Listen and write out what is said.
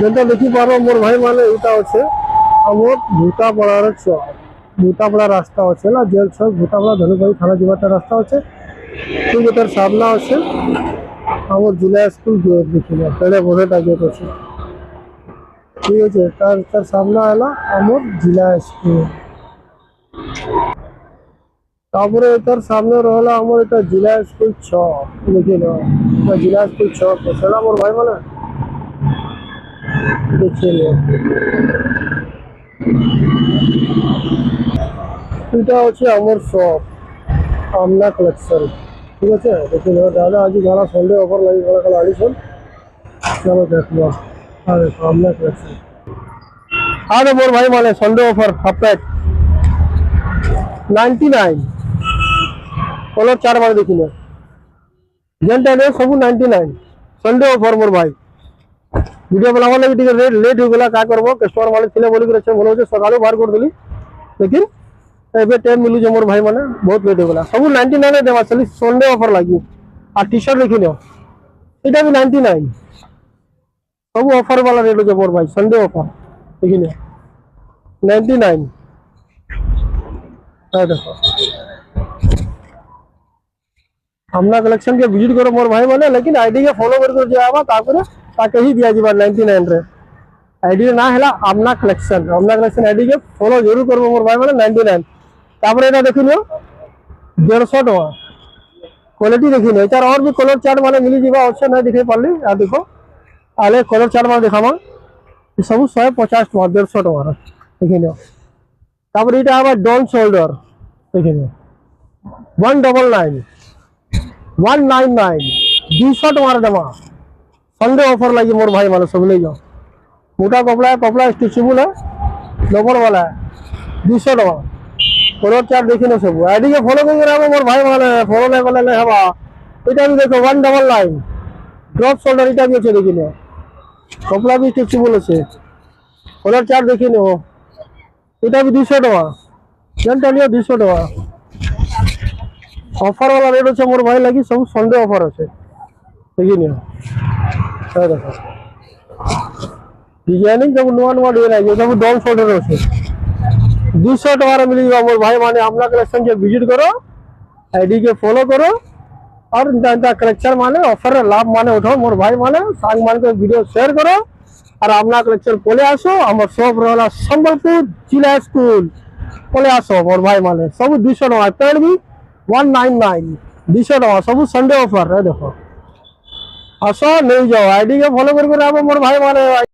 যেটা দেখি পারো মোর ভাই মানে এটা আছে আমার ভূতাপড়ার চক ভূতাপড়া রাস্তা আছে না জেল ছক ভূতাপড়া ধনুবাড়ি থানা যাওয়ার রাস্তা আছে ঠিক এটার সামনে আছে আমার জুনিয়র স্কুল গেট দেখিলে পেড়ে বড়টা গেট আছে ঠিক আছে তার সামনে এলা আমার জেলা স্কুল তারপরে এটার সামনে রহলা আমার এটা জেলা স্কুল ছক দেখিল এটা জেলা স্কুল ছক সেটা আমার ভাই মানে দেখিলে এটা হচ্ছে আমার শপ আমনা কালেকশন ঠিক আছে দেখুন দাদা আজ গাড়া সন্ডে অফার লাগি গাড়া কালা আড়িশন চলো দেখবো আরে আমনা কালেকশন আরে মোর ভাই মানে সন্ডে অফার হাফ প্যাক 99 কলর 4 বার দেখিল যেটা রে সবু 99 সন্ডে অফার মোর ভাই ভিডিও বানাবার লাগি টিকে লেট হয়ে গলা কা করবো কাস্টমার মানে ছিলে বলি করে মনে হচ্ছে সকালে বার করে দিলি लेकिन एबे टाइम मिलू जे मोर भाई माने बहुत लेट हो गला सब 99 देवा चली संडे ऑफर लागी आ टी-शर्ट देखि लो एटा भी 99 सब ऑफर वाला रेट जे मोर भाई संडे ऑफर देखि लो 99 आ देखो हमना कलेक्शन के विजिट करो मोर भाई माने लेकिन आईडी के फॉलो कर जे आबा ताकरे ताके ही दिया जीबा 99 रे आईडी ना हैला हमना कलेक्शन आईडी के फॉलो जरूर करबो मोर भाई माने 99 তারপরে এটা দেখি নিও 150 টাকা কোয়ালিটি দেখি নিও এটার আর भी কলর চার্ট মানে মিলি যাবা অপশন নাই দেখে পারলি আর দেখো আলে কলর চার্ট মানে দেখামা সব 150 টাকা 150 টাকা দেখি নিও তারপরে এটা আবার ডন শোল্ডার দেখি নিও 199 199 200 টাকার দাম সন্ডে অফার লাগি মোর ভাই মানে সব লই যাও মোটা কপড়া স্ট্রেচেবল है लोवर वाला है 200 টাকা कलर चार्ट देखी ना सब आईडी के फॉलो कर मोर भाई माने फॉलो नहीं करले नहीं हवा এটা भी देखो 199 ड्रॉप शोल्डर এটা भी আছে দেখি না কপড়া भी स्ट्रेचेबल আছে कलर चार्ट देखी नो এটা भी 200 টাকা যেটা নিও 200 টাকা অফার वाला রেট আছে মোর ভাই লাগি সব সন্ডে অফার আছে দেখি নিও এই দেখো ডিজাইনিং সব নয়া নয়া ডিজাইন আছে সব ডন শোল্ডর আছে 200 টাকা मिली मोर भाई माने हमला कलेक्शन के विजिट करो आईडी के फॉलो करो और इंता कलेक्शन माने ऑफर लाभ माने उठाओ मोर भाई माने सांग मान के वीडियो शेयर करो और हमला कलेक्शन पले आसो हमर शॉप रहला संबलपुर जिला स्कूल पले आसो मोर भाई माने सब 200 टाका पेड़ भी 199 200 टाका सब संडे ऑफर है देखो आसो नहीं जाओ आईडी के फॉलो कर मोर भाई माने